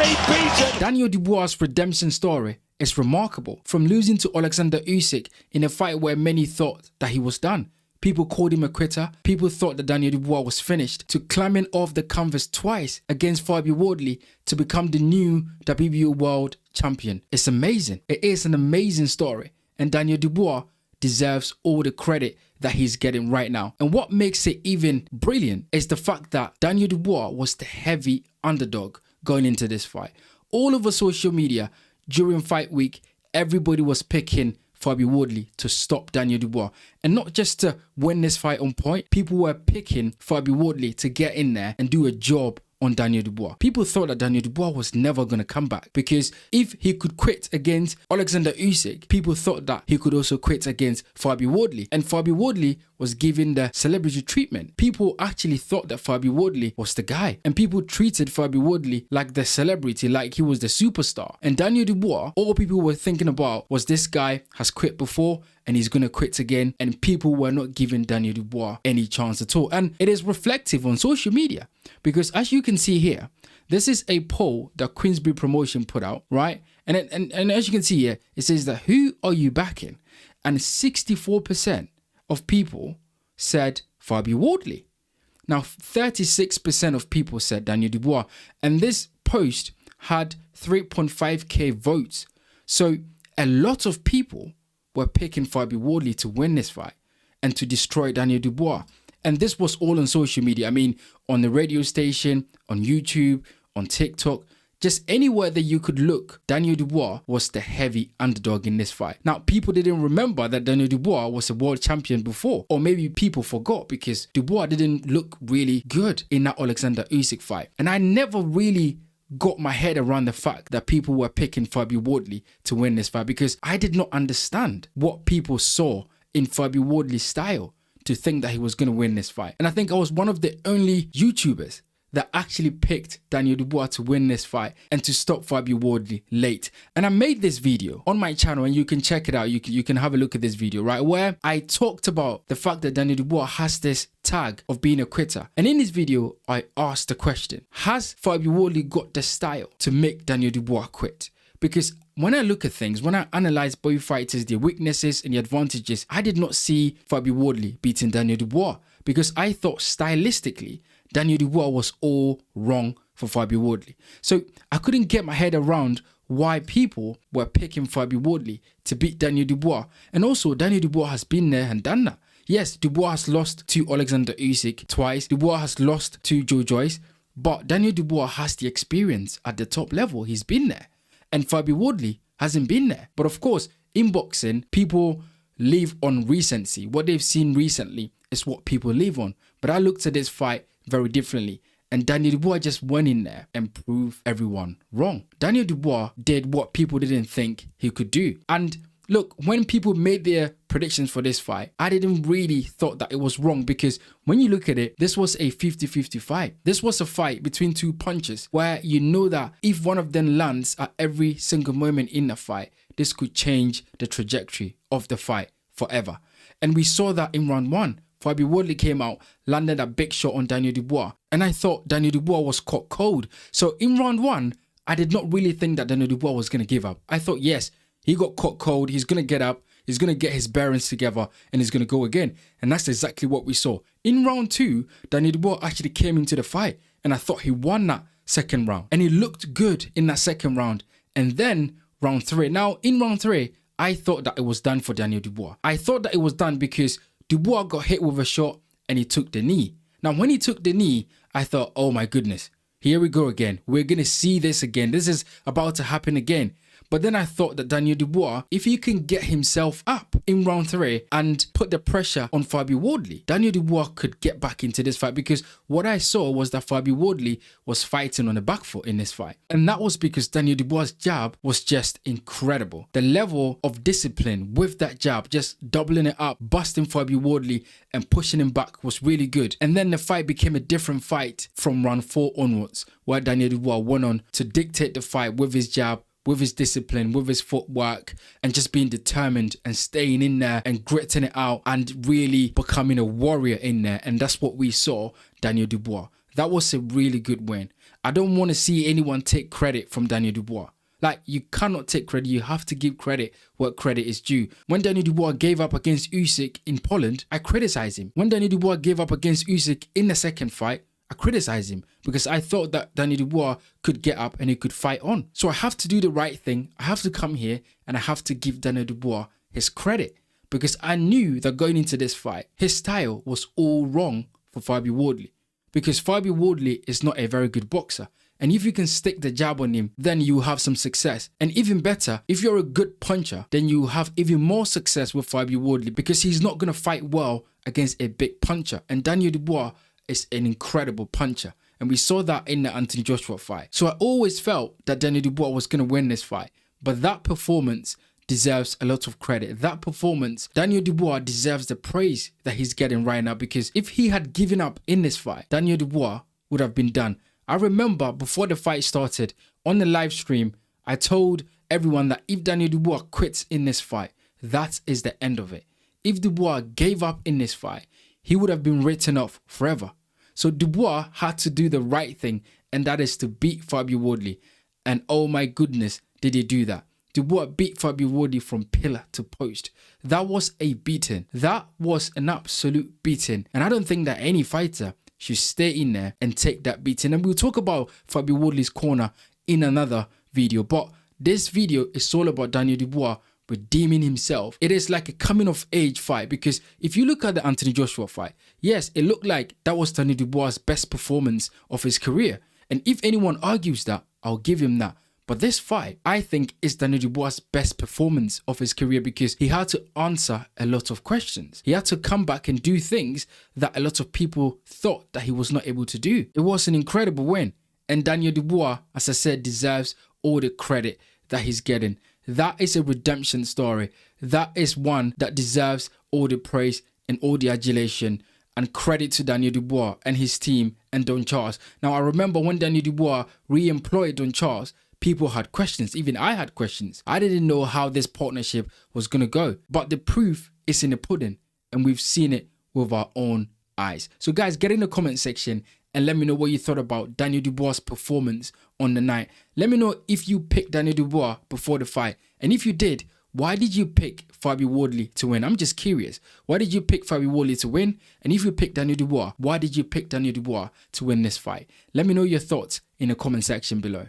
brutally beaten. Daniel Dubois' redemption story is remarkable. From losing to Oleksandr Usyk in a fight where many thought that he was done. People called him a quitter. People thought that Daniel Dubois was finished. To climbing off the canvas twice against Fabio Wardley to become the new WBO world champion. It's amazing. It is an amazing story. And Daniel Dubois deserves all the credit that he's getting right now. And what makes it even brilliant is the fact that Daniel Dubois was the heavy underdog going into this fight. All over social media during fight week, everybody was picking Fabio Wardley to stop Daniel Dubois. And not just to win this fight on point, people were picking Fabio Wardley to get in there and do a job on Daniel Dubois. People thought that Daniel Dubois was never going to come back, because if he could quit against Oleksandr Usyk, people thought that he could also quit against Fabio Wardley. And Fabio Wardley was given the celebrity treatment. People actually thought that Fabio Wardley was the guy, and people treated Fabio Wardley like the celebrity, like he was the superstar. And Daniel Dubois, all people were thinking about was, this guy has quit before and he's going to quit again, and people were not giving Daniel Dubois any chance at all. And it is reflective on social media, because as you can see here, this is a poll that Queensberry Promotion put out, right? And as you can see here, it says that who are you backing? And 64% of people said Fabio Wardley. Now, 36% of people said Daniel Dubois. And this post had 3.5k votes. So a lot of people were picking Fabio Wardley to win this fight and to destroy Daniel Dubois. And this was all on social media. I mean, on the radio station, on YouTube, on TikTok, just anywhere that you could look, Daniel Dubois was the heavy underdog in this fight. Now, people didn't remember that Daniel Dubois was a world champion before, or maybe people forgot because Dubois didn't look really good in that Oleksandr Usyk fight. And I never really got my head around the fact that people were picking Fabio Wardley to win this fight, because I did not understand what people saw in Fabio Wardley's style to think that he was going to win this fight. And I think I was one of the only YouTubers that actually picked Daniel Dubois to win this fight and to stop Fabio Wardley late. And I made this video on my channel, and you can check it out. You can have a look at this video, right, where I talked about the fact that Daniel Dubois has this tag of being a quitter. And in this video, I asked the question, has Fabio Wardley got the style to make Daniel Dubois quit? Because when I look at things, when I analyze both fighters, their weaknesses and the advantages, I did not see Fabio Wardley beating Daniel Dubois, because I thought stylistically, Daniel Dubois was all wrong for Fabio Wardley. So I couldn't get my head around why people were picking Fabio Wardley to beat Daniel Dubois. And also, Daniel Dubois has been there and done that. Yes, Dubois has lost to Oleksandr Usyk twice. Dubois has lost to Joe Joyce. But Daniel Dubois has the experience at the top level. He's been there. And Fabio Wardley hasn't been there. But of course, in boxing, people live on recency. What they've seen recently is what people live on. But I looked at this fight very differently. And Daniel Dubois just went in there and proved everyone wrong. Daniel Dubois did what people didn't think he could do. And look, when people made their predictions for this fight, I didn't really thought that it was wrong, because when you look at it, this was a 50-50 fight. This was a fight between two punches where you know that if one of them lands at every single moment in the fight, this could change the trajectory of the fight forever. And we saw that in round one. Fabio Wardley came out, landed a big shot on Daniel Dubois. And I thought Daniel Dubois was caught cold. So in round one, I did not really think that Daniel Dubois was going to give up. I thought, yes, he got caught cold. He's going to get up. He's going to get his bearings together and he's going to go again. And that's exactly what we saw. In round two, Daniel Dubois actually came into the fight. And I thought he won that second round. And he looked good in that second round. And then round three. Now, in round three, I thought that it was done for Daniel Dubois. I thought that it was done because Dubois got hit with a shot and he took the knee. Now, when he took the knee, I thought, oh my goodness, here we go again. We're going to see this again. This is about to happen again. But then I thought that Daniel Dubois, if he can get himself up in round three and put the pressure on Fabio Wardley, Daniel Dubois could get back into this fight, because what I saw was that Fabio Wardley was fighting on the back foot in this fight. And that was because Daniel Dubois' jab was just incredible. The level of discipline with that jab, just doubling it up, busting Fabio Wardley and pushing him back was really good. And then the fight became a different fight from round four onwards, where Daniel Dubois went on to dictate the fight with his jab, with his discipline, with his footwork, and just being determined and staying in there and gritting it out and really becoming a warrior in there. And that's what we saw Daniel Dubois. That was a really good win. I don't want to see anyone take credit from Daniel Dubois. Like, you cannot take credit. You have to give credit where credit is due. When Daniel Dubois gave up against Usyk in Poland, I criticized him. When Daniel Dubois gave up against Usyk in the second fight, I criticized him because I thought that Daniel Dubois could get up and he could fight on. So I have to do the right thing. I have to come here and I have to give Daniel Dubois his credit because I knew that going into this fight, his style was all wrong for Fabio Wardley because Fabio Wardley is not a very good boxer. And if you can stick the jab on him, then you have some success. And even better, if you're a good puncher, then you have even more success with Fabio Wardley because he's not going to fight well against a big puncher. And Daniel Dubois is an incredible puncher. And we saw that in the Anthony Joshua fight. So I always felt that Daniel Dubois was going to win this fight. But that performance deserves a lot of credit. That performance, Daniel Dubois deserves the praise that he's getting right now. Because if he had given up in this fight, Daniel Dubois would have been done. I remember before the fight started, on the live stream, I told everyone that if Daniel Dubois quits in this fight, that is the end of it. If Dubois gave up in this fight, he would have been written off forever. So Dubois had to do the right thing, and that is to beat Fabio Wardley. And oh my goodness, did he do that? Dubois beat Fabio Wardley from pillar to post. That was a beating. That was an absolute beating. And I don't think that any fighter should stay in there and take that beating. And we'll talk about Fabio Wardley's corner in another video. But this video is all about Daniel Dubois redeeming himself. It is like a coming of age fight because if you look at the Anthony Joshua fight, yes, it looked like that was Daniel Dubois' best performance of his career. And if anyone argues that, I'll give him that. But this fight, I think, is Daniel Dubois' best performance of his career because he had to answer a lot of questions. He had to come back and do things that a lot of people thought that he was not able to do. It was an incredible win. And Daniel Dubois, as I said, deserves all the credit that he's getting. That is a redemption story. That is one that deserves all the praise and all the adulation. And credit to Daniel Dubois and his team and Don Charles. Now, I remember when Daniel Dubois re-employed Don Charles, people had questions. Even I had questions. I didn't know how this partnership was going to go. But the proof is in the pudding. And we've seen it with our own eyes. So guys, get in the comment section and let me know what you thought about Daniel Dubois' performance on the night. Let me know if you picked Daniel Dubois before the fight. And if you did, why did you pick Fabio Wardley to win? I'm just curious. Why did you pick Fabio Wardley to win? And if you picked Daniel Dubois, why did you pick Daniel Dubois to win this fight? Let me know your thoughts in the comment section below.